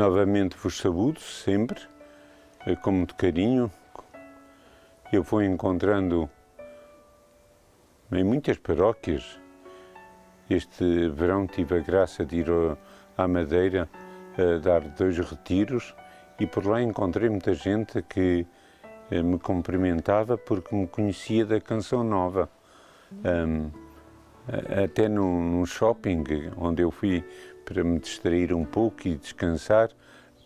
Novamente vos saúdo sempre, com muito carinho. Eu vou encontrando em muitas paróquias. Este verão tive a graça de ir à Madeira a dar 2 retiros e por lá encontrei muita gente que me cumprimentava porque me conhecia da Canção Nova. Até num shopping onde eu fui para me distrair um pouco e descansar,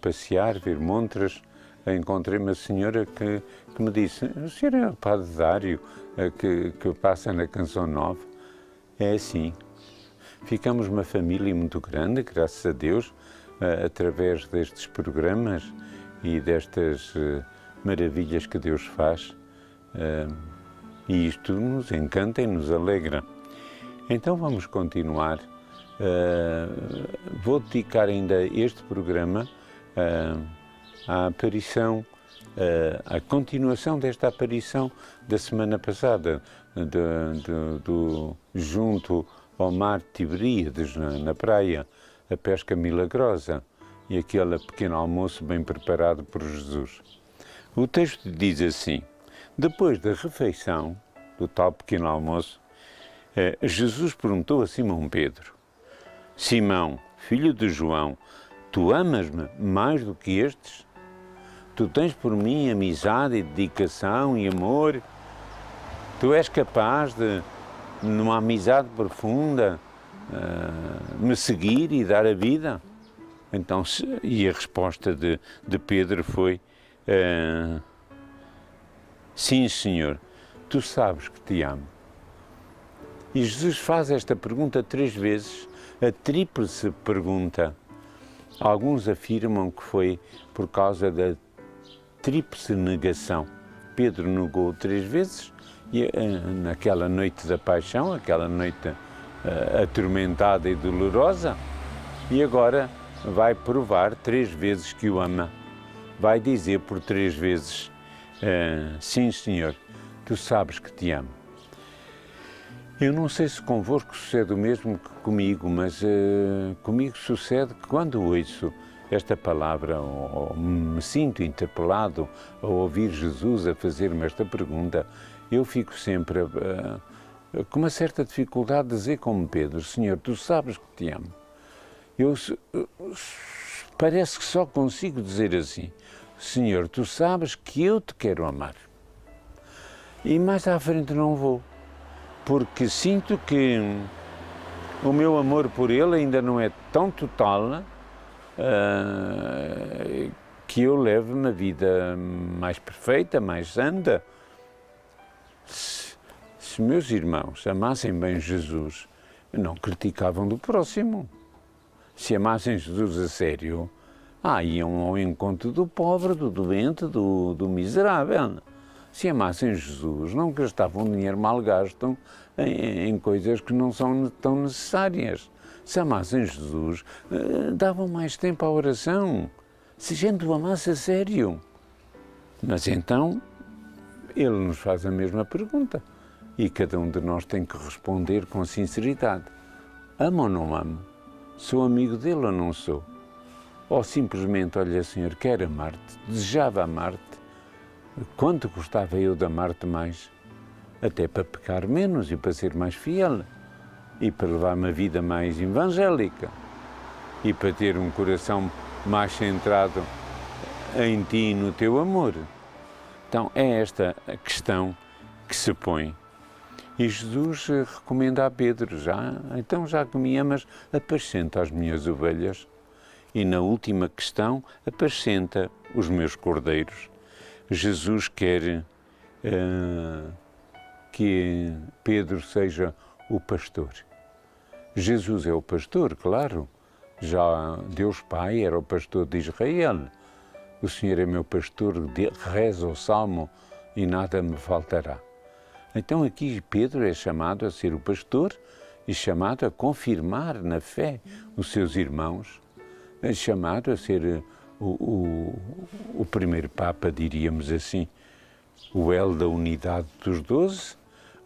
passear, ver montras, encontrei uma senhora que me disse: "O senhor é o Padre Dário que passa na Canção Nova?" É assim, ficamos uma família muito grande, graças a Deus, através destes programas e destas maravilhas que Deus faz, e isto nos encanta e nos alegra. Então vamos continuar. Vou dedicar ainda este programa à aparição, à continuação desta aparição da semana passada, junto ao mar de Tiberíades, na praia, a pesca milagrosa e aquele pequeno almoço bem preparado por Jesus. O texto diz assim: depois da refeição, do tal pequeno almoço, Jesus perguntou a Simão Pedro: "Simão, filho de João, tu amas-me mais do que estes? Tu tens por mim amizade e dedicação e amor? Tu és capaz de, numa amizade profunda, me seguir e dar a vida?" Então, e a resposta de Pedro foi: "Sim, Senhor, tu sabes que te amo." E Jesus faz esta pergunta 3 vezes, a tríplice pergunta. Alguns afirmam que foi por causa da tríplice negação. Pedro negou 3 vezes, e naquela noite da paixão, aquela noite atormentada e dolorosa, e agora vai provar 3 vezes que o ama. Vai dizer por 3 vezes: "Sim, Senhor, tu sabes que te amo." Eu não sei se convosco sucede o mesmo que comigo, mas comigo sucede que quando ouço esta palavra, ou me sinto interpelado a ouvir Jesus a fazer-me esta pergunta, eu fico sempre com uma certa dificuldade de dizer como Pedro: "Senhor, tu sabes que te amo." Parece que só consigo dizer assim: "Senhor, tu sabes que eu te quero amar." E mais à frente não vou, porque sinto que o meu amor por ele ainda não é tão total que eu leve uma vida mais perfeita, mais santa. Se meus irmãos amassem bem Jesus, não criticavam do próximo. Se amassem Jesus a sério, iam ao encontro do pobre, do doente, do miserável. Se amassem Jesus, não gastavam dinheiro mal gasto em coisas que não são tão necessárias. Se amassem Jesus, davam mais tempo à oração. Se a gente o amasse a sério. Mas então, ele nos faz a mesma pergunta. E cada um de nós tem que responder com sinceridade: amo ou não amo? Sou amigo dele ou não sou? Ou simplesmente: olha, Senhor, quero amar-te, desejava amar-te, quanto gostava eu de amar-te mais, até para pecar menos e para ser mais fiel, e para levar uma vida mais evangélica, e para ter um coração mais centrado em ti e no teu amor. Então é esta a questão que se põe. E Jesus recomenda a Pedro: então já que me amas, apascenta as minhas ovelhas. E na última questão, apascenta os meus cordeiros. Jesus quer que Pedro seja o pastor. Jesus é o pastor, claro. Já Deus Pai era o pastor de Israel. O Senhor é meu pastor, reza o Salmo, e nada me faltará. Então aqui Pedro é chamado a ser o pastor e chamado a confirmar na fé os seus irmãos, é chamado a ser o primeiro Papa, diríamos assim, o elo da unidade dos 12,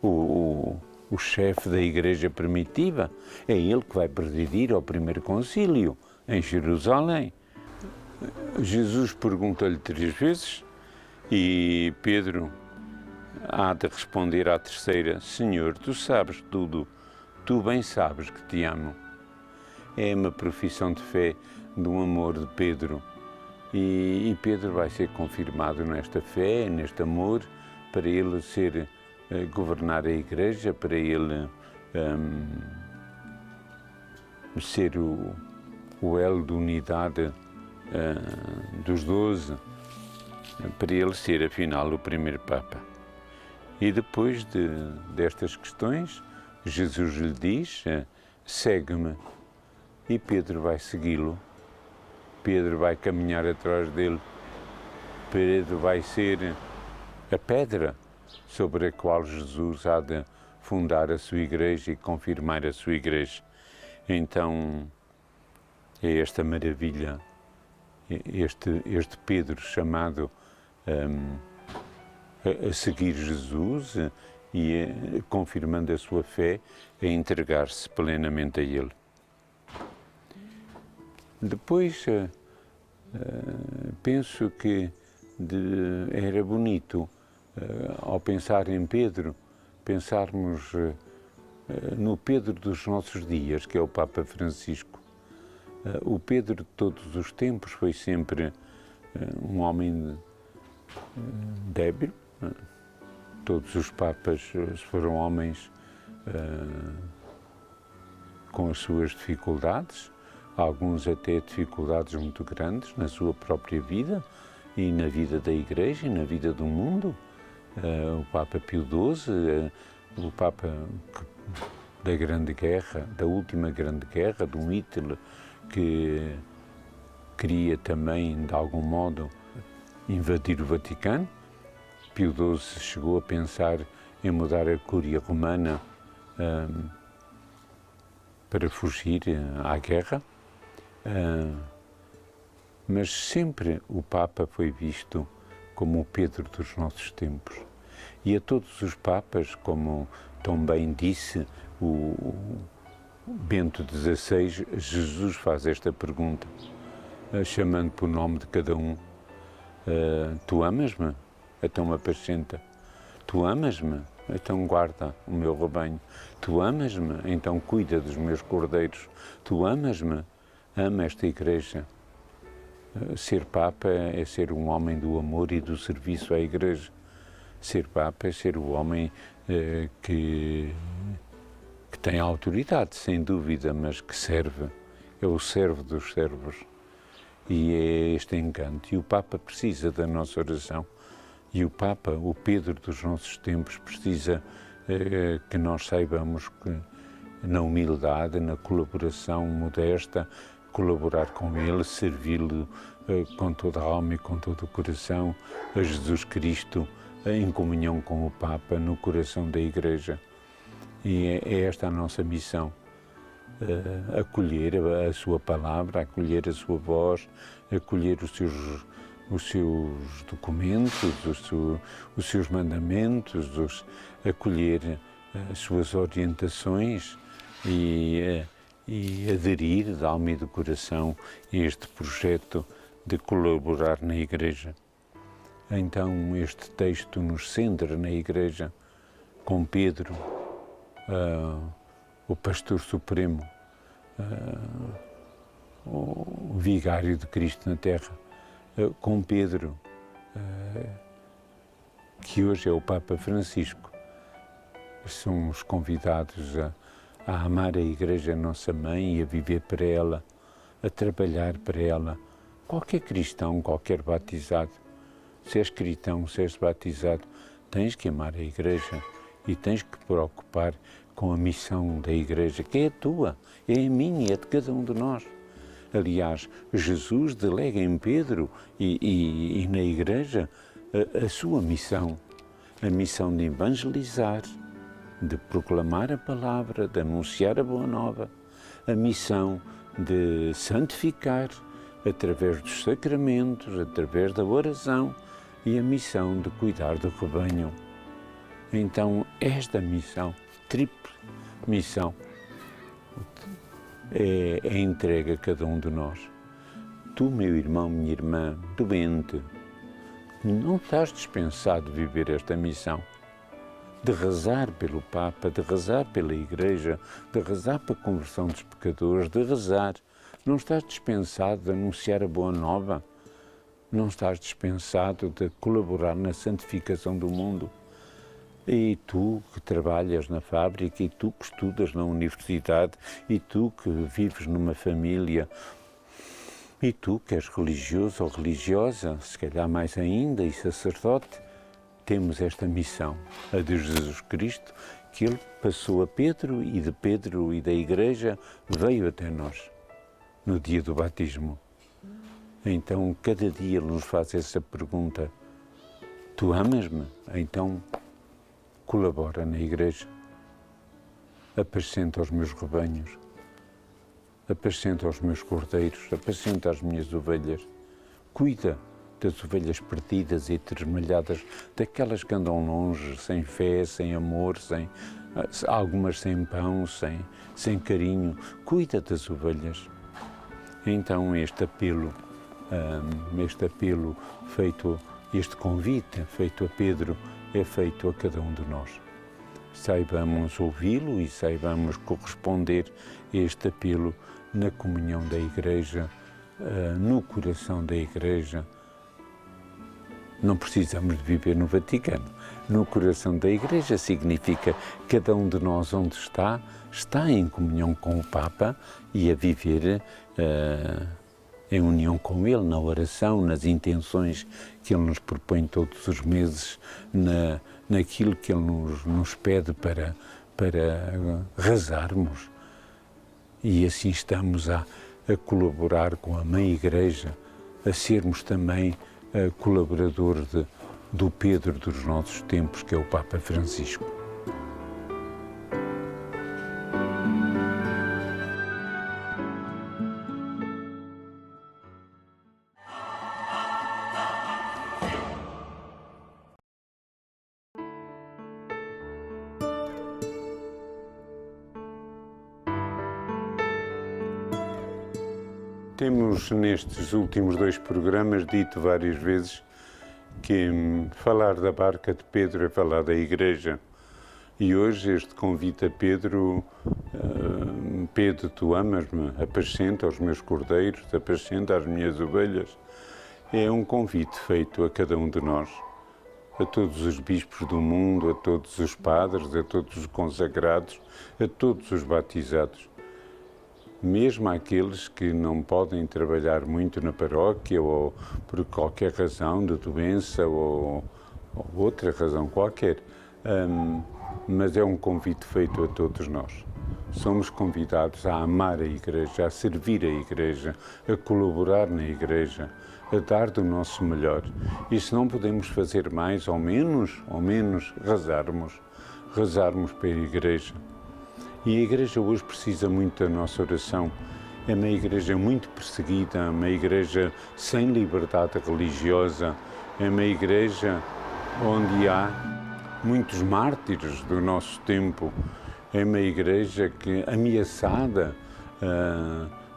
o chefe da Igreja primitiva. É ele que vai presidir ao primeiro concílio em Jerusalém. Jesus pergunta-lhe 3 vezes e Pedro há de responder à terceira: Senhor, tu sabes tudo, tu bem sabes que te amo. É uma profissão de fé, de um amor de Pedro. E Pedro vai ser confirmado nesta fé, neste amor, para ele governar a Igreja, para ele ser o elo de unidade dos 12, para ele ser, afinal, o primeiro Papa. E depois destas questões, Jesus lhe diz: segue-me. E Pedro vai segui-lo. Pedro vai caminhar atrás dele. Pedro vai ser a pedra sobre a qual Jesus há de fundar a sua Igreja e confirmar a sua Igreja. Então, é esta maravilha, este Pedro chamado a seguir Jesus e confirmando a sua fé, a entregar-se plenamente a Ele. Depois, penso que era bonito, ao pensar em Pedro, pensarmos no Pedro dos nossos dias, que é o Papa Francisco. O Pedro de todos os tempos foi sempre um homem débil. Todos os Papas foram homens com as suas dificuldades, alguns até dificuldades muito grandes na sua própria vida e na vida da Igreja e na vida do mundo. O Papa Pio XII, o Papa da Grande Guerra, da última Grande Guerra, de um Hitler que queria também, de algum modo, invadir o Vaticano. Pio XII chegou a pensar em mudar a Cúria Romana para fugir à guerra, mas sempre o Papa foi visto como o Pedro dos nossos tempos. E a todos os Papas, como tão bem disse o Bento XVI, Jesus faz esta pergunta, chamando por nome de cada um: tu amas-me? Então apacenta. Tu amas-me? Então guarda o meu rebanho. Tu amas-me? Então cuida dos meus cordeiros. Tu amas-me? Ama esta Igreja. Ser Papa é ser um homem do amor e do serviço à Igreja. Ser Papa é ser o homem que tem autoridade, sem dúvida, mas que serve. É o servo dos servos. E é este encanto. E o Papa precisa da nossa oração. E o Papa, o Pedro dos nossos tempos, precisa que nós saibamos que, na humildade, na colaboração modesta, colaborar com ele, servi-lo com toda a alma e com todo o coração, a Jesus Cristo, em comunhão com o Papa, no coração da Igreja. E é esta a nossa missão, acolher a sua palavra, acolher a sua voz, acolher os seus documentos, os seus mandamentos, acolher as suas orientações e aderir de alma e de coração a este projeto de colaborar na Igreja. Então este texto nos centra na Igreja, com Pedro, o Pastor Supremo, o Vigário de Cristo na Terra, com Pedro, que hoje é o Papa Francisco. Somos convidados a amar a Igreja, a nossa mãe, e a viver para ela, a trabalhar para ela. Qualquer cristão, qualquer batizado, se és cristão, se és batizado, tens que amar a Igreja e tens que preocupar com a missão da Igreja, que é a tua, é a minha, é de cada um de nós. Aliás, Jesus delega em Pedro e na Igreja a sua missão, a missão de evangelizar, de proclamar a palavra, de anunciar a boa nova, a missão de santificar através dos sacramentos, através da oração e a missão de cuidar do rebanho. Então, esta missão, tripla missão, é entregue a cada um de nós. Tu, meu irmão, minha irmã, doente, não estás dispensado de viver esta missão, de rezar pelo Papa, de rezar pela Igreja, de rezar para a conversão dos pecadores, de rezar. Não estás dispensado de anunciar a boa nova, não estás dispensado de colaborar na santificação do mundo. E tu que trabalhas na fábrica, e tu que estudas na universidade, e tu que vives numa família, e tu que és religioso ou religiosa, se calhar mais ainda, e sacerdote, temos esta missão, a de Jesus Cristo, que Ele passou a Pedro e de Pedro e da Igreja veio até nós, no dia do batismo. Então, cada dia Ele nos faz essa pergunta: tu amas-me? Então, colabora na Igreja, apacenta os meus rebanhos, apacenta os meus cordeiros, apacenta as minhas ovelhas, cuida das ovelhas perdidas e tresmalhadas, daquelas que andam longe, sem fé, sem amor, algumas sem pão, sem carinho. Cuida das ovelhas. Então este apelo feito, este convite feito a Pedro, é feito a cada um de nós. Saibamos ouvi-lo e saibamos corresponder a este apelo na comunhão da Igreja, no coração da Igreja. Não precisamos de viver no Vaticano. No coração da Igreja significa que cada um de nós onde está em comunhão com o Papa e a viver em união com Ele, na oração, nas intenções que Ele nos propõe todos os meses, naquilo que Ele nos pede para rezarmos. E assim estamos a colaborar com a Mãe Igreja, a sermos também colaborador do Pedro dos nossos tempos, que é o Papa Francisco. Temos nestes últimos 2 programas dito várias vezes que falar da barca de Pedro é falar da Igreja. E hoje este convite a Pedro, Pedro, tu amas-me, apacenta os meus cordeiros, apacenta as minhas ovelhas, é um convite feito a cada um de nós, a todos os bispos do mundo, a todos os padres, a todos os consagrados, a todos os batizados. Mesmo àqueles que não podem trabalhar muito na paróquia ou por qualquer razão de doença ou outra razão qualquer, mas é um convite feito a todos nós. Somos convidados a amar a Igreja, a servir a Igreja, a colaborar na Igreja, a dar do nosso melhor. E se não podemos fazer mais ou menos rezarmos para a Igreja. E a Igreja hoje precisa muito da nossa oração. É uma Igreja muito perseguida, é uma Igreja sem liberdade religiosa, é uma Igreja onde há muitos mártires do nosso tempo, é uma Igreja que ameaçada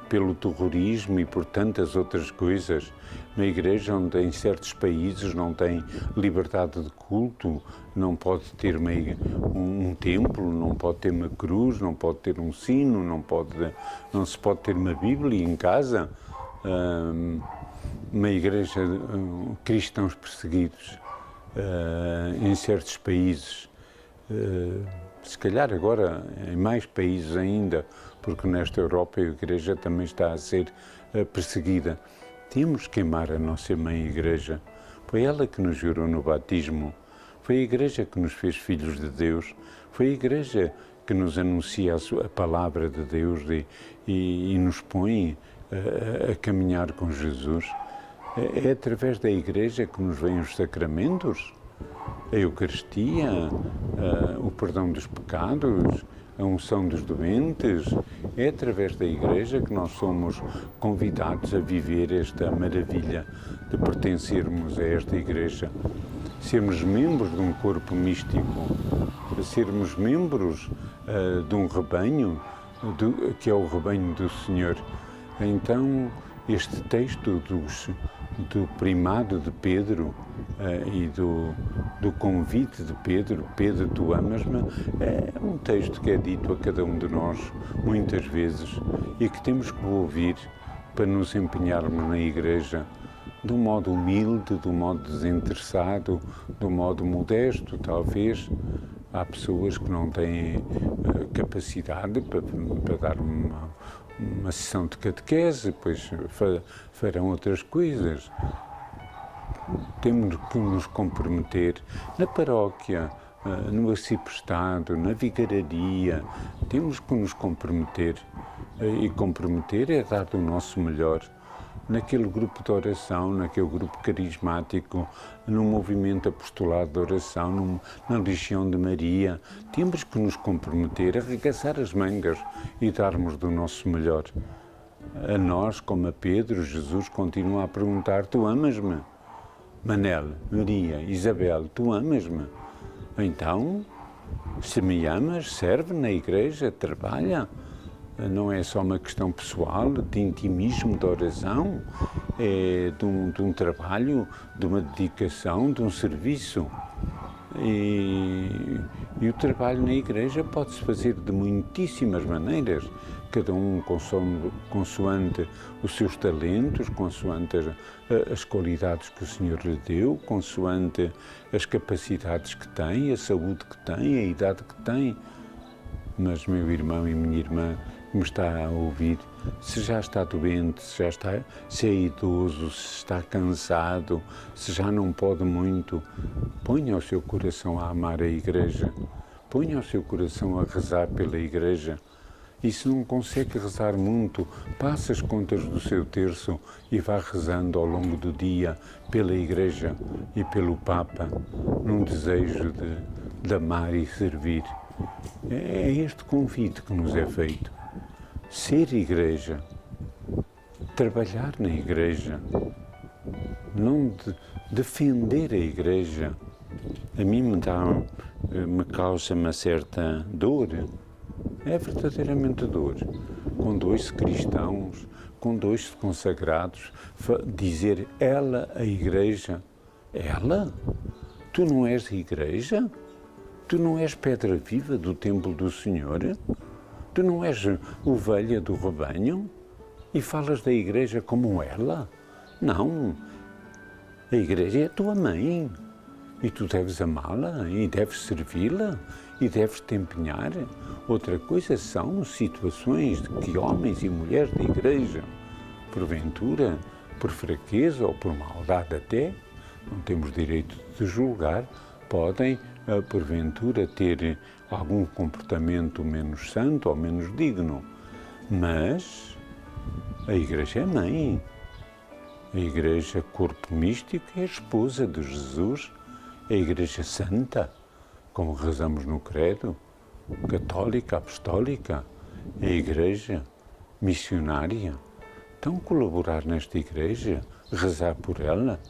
pelo terrorismo e por tantas outras coisas, uma Igreja onde em certos países não tem liberdade de culto, não pode ter um templo, não pode ter uma cruz, não pode ter um sino, não se pode ter uma Bíblia em casa, uma Igreja cristãos perseguidos em certos países, se calhar agora em mais países ainda, porque nesta Europa a Igreja também está a ser perseguida. Temos que amar a nossa Mãe Igreja. Foi ela que nos jurou no batismo, foi a Igreja que nos fez filhos de Deus, foi a Igreja que nos anuncia a palavra de Deus e nos põe a caminhar com Jesus. É através da Igreja que nos vêm os sacramentos, a Eucaristia, o perdão dos pecados, a unção dos doentes. É através da Igreja que nós somos convidados a viver esta maravilha de pertencermos a esta Igreja, sermos membros de um corpo místico, sermos membros de um rebanho, que é o rebanho do Senhor. Então, este texto do primado de Pedro e do convite de Pedro, Pedro, tu amas-me, é um texto que é dito a cada um de nós muitas vezes e que temos que ouvir para nos empenharmos na Igreja de um modo humilde, de um modo desinteressado, de um modo modesto, talvez. Há pessoas que não têm capacidade para dar uma sessão de catequese, depois farão outras coisas. Temos que nos comprometer na paróquia, no arciprestado, na vigararia, temos que nos comprometer. E comprometer é dar do nosso melhor naquele grupo de oração, naquele grupo carismático, no movimento apostolado de oração, na Legião de Maria. Temos que nos comprometer, arregaçar as mangas e darmos do nosso melhor. A nós, como a Pedro, Jesus continua a perguntar, tu amas-me? Manel, Maria, Isabel, tu amas-me? Então, se me amas, serve na Igreja, trabalha. Não é só uma questão pessoal, de intimismo, de oração, é de um trabalho, de uma dedicação, de um serviço. E o trabalho na Igreja pode-se fazer de muitíssimas maneiras, cada um consoante os seus talentos, consoante as qualidades que o Senhor lhe deu, consoante as capacidades que tem, a saúde que tem, a idade que tem. Mas, meu irmão e minha irmã, que me está a ouvir, se já está doente, se é idoso, se está cansado, se já não pode muito, ponha o seu coração a amar a Igreja, ponha o seu coração a rezar pela Igreja. E se não consegue rezar muito, passe as contas do seu terço e vá rezando ao longo do dia pela Igreja e pelo Papa, num desejo de amar e servir. É este convite que nos é feito. Ser Igreja, trabalhar na Igreja, não defender a Igreja, a mim me causa uma certa dor, é verdadeiramente dor, com dois cristãos, com dois consagrados, dizer ela, a Igreja, ela? Tu não és a Igreja? Tu não és pedra viva do templo do Senhor? Tu não és ovelha do rebanho? E falas da Igreja como ela? Não. A Igreja é a tua mãe. E tu deves amá-la, e deves servi-la, e deves te empenhar. Outra coisa são situações de que homens e mulheres da Igreja, porventura, por fraqueza ou por maldade até, não temos direito de julgar, podem, porventura, ter algum comportamento menos santo ou menos digno. Mas a Igreja é mãe. A Igreja, corpo místico, é a esposa de Jesus. A Igreja Santa, como rezamos no Credo, católica, apostólica. A Igreja missionária. Então, colaborar nesta Igreja, rezar por ela,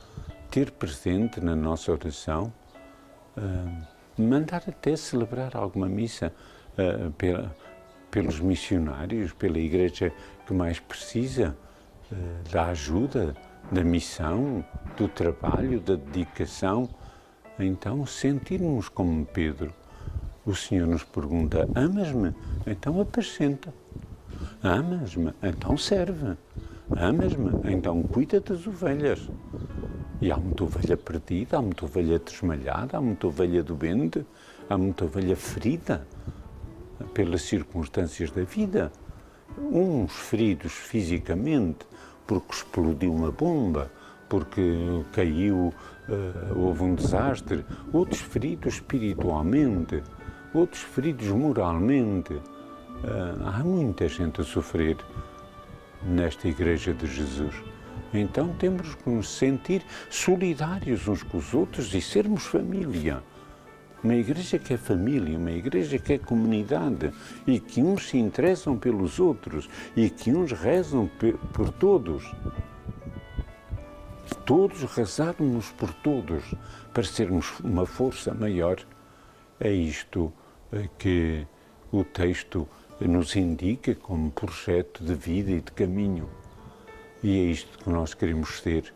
ter presente na nossa oração, mandar até celebrar alguma missa pelos missionários, pela Igreja que mais precisa da ajuda, da missão, do trabalho, da dedicação. Então, sentirmos como Pedro. O Senhor nos pergunta, amas-me? Então apacenta. Amas-me? Então serve. Amas-me? Então cuida das ovelhas. E há muita ovelha perdida, há muita ovelha desmalhada, há muita ovelha doente, há muita ovelha ferida pelas circunstâncias da vida. Uns feridos fisicamente, porque explodiu uma bomba, porque caiu, houve um desastre. Outros feridos espiritualmente, outros feridos moralmente. Há muita gente a sofrer nesta Igreja de Jesus. Então temos que nos sentir solidários uns com os outros e sermos família. Uma Igreja que é família, uma Igreja que é comunidade e que uns se interessam pelos outros e que uns rezam por todos. Todos rezarmos por todos para sermos uma força maior. É isto que o texto nos indica como projeto de vida e de caminho. E é isto que nós queremos ser,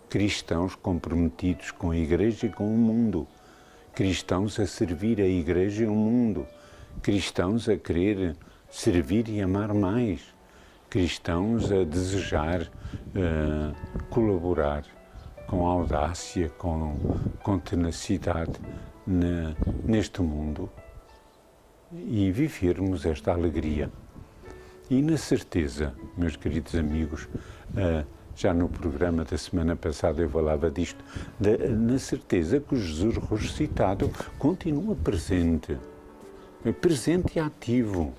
cristãos comprometidos com a Igreja e com o mundo, cristãos a servir a Igreja e o mundo, cristãos a querer servir e amar mais, cristãos a desejar colaborar com audácia, com tenacidade neste mundo e vivermos esta alegria. E na certeza, meus queridos amigos, já no programa da semana passada eu falava disto, na certeza que o Jesus ressuscitado continua presente, presente e ativo,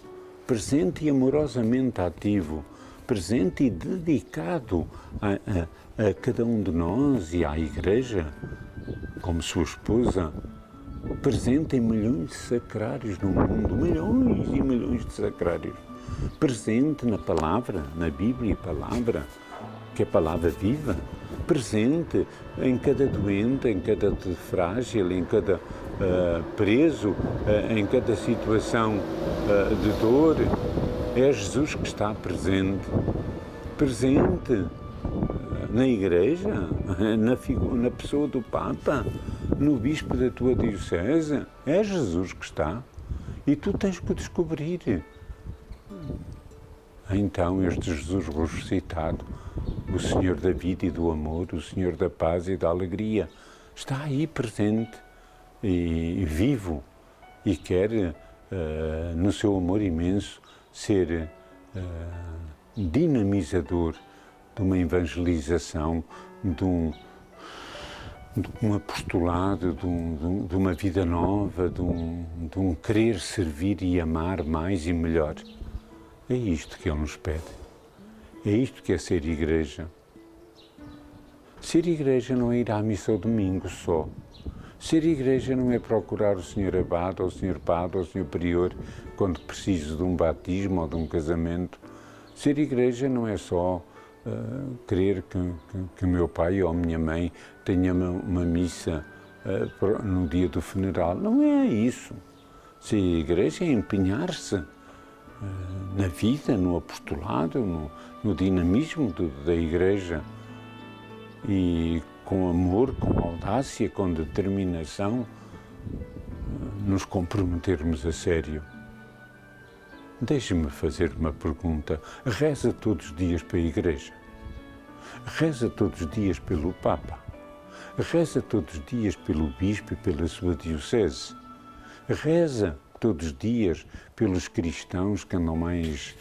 presente e amorosamente ativo, presente e dedicado a cada um de nós e à Igreja, como sua esposa, presente em milhões de sacrários no mundo, milhões e milhões de sacrários, presente na palavra, na Bíblia, palavra, que é palavra viva, presente em cada doente, em cada frágil, em cada preso, em cada situação de dor. É Jesus que está presente, presente na Igreja, na pessoa do Papa, no Bispo da tua Diocese. É Jesus que está e tu tens que descobrir. Então este Jesus ressuscitado, o Senhor da vida e do amor, o Senhor da paz e da alegria, está aí presente e vivo e quer, no seu amor imenso, ser dinamizador de uma evangelização, de um apostolado, de uma vida nova, de um querer servir e amar mais e melhor. É isto que Ele nos pede. É isto que é ser Igreja. Ser Igreja não é ir à missa ao domingo só. Ser Igreja não é procurar o Senhor Abade, ou o Senhor Padre, ou o Senhor Prior, quando preciso de um batismo ou de um casamento. Ser Igreja não é só querer que o meu pai ou a minha mãe tenha uma missa no dia do funeral. Não é isso. Ser Igreja é empenhar-se na vida, no apostolado, no dinamismo da Igreja e com amor, com audácia, com determinação, nos comprometermos a sério. Deixe-me fazer uma pergunta. Reza todos os dias para a Igreja? Reza todos os dias pelo Papa? Reza todos os dias pelo Bispo e pela sua Diocese? Reza todos os dias pelos cristãos que andam mais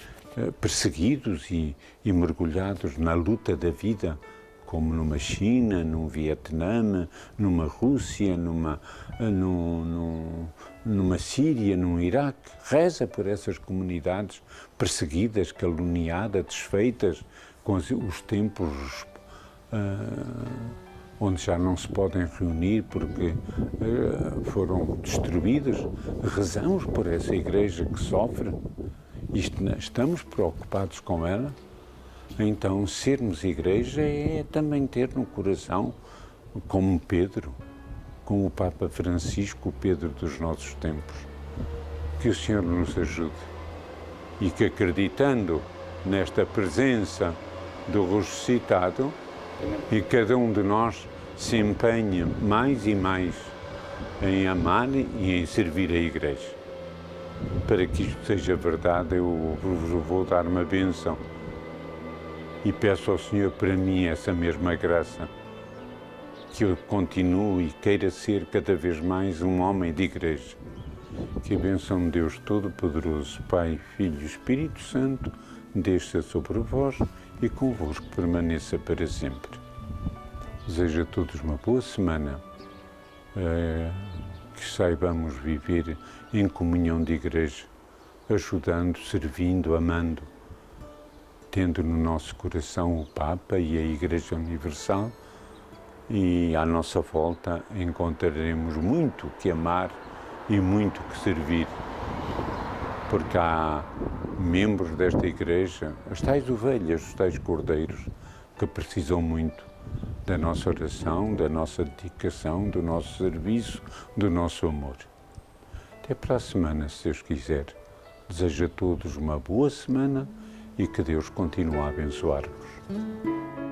perseguidos e mergulhados na luta da vida, como numa China, num Vietnã, numa Rússia, numa Síria, num Iraque. Reza por essas comunidades perseguidas, caluniadas, desfeitas, com os templos onde já não se podem reunir porque foram destruídos. Rezamos por essa Igreja que sofre. Estamos preocupados com ela. Então, sermos Igreja é também ter no coração, como Pedro, como o Papa Francisco, o Pedro dos nossos tempos. Que o Senhor nos ajude e que, acreditando nesta presença do ressuscitado, e cada um de nós se empenhe mais e mais em amar e em servir a Igreja. Para que isto seja verdade, eu vou dar uma bênção e peço ao Senhor para mim essa mesma graça, que eu continue e queira ser cada vez mais um homem de Igreja. Que a bênção de Deus Todo-Poderoso, Pai, Filho e Espírito Santo, desça sobre vós e convosco permaneça para sempre. Desejo a todos uma boa semana, que saibamos viver em comunhão de Igreja, ajudando, servindo, amando, tendo no nosso coração o Papa e a Igreja Universal, e à nossa volta encontraremos muito que amar e muito que servir, porque há membros desta Igreja, as tais ovelhas, os tais cordeiros, que precisam muito da nossa oração, da nossa dedicação, do nosso serviço, do nosso amor. Até para a semana, se Deus quiser. Desejo a todos uma boa semana e que Deus continue a abençoar-vos.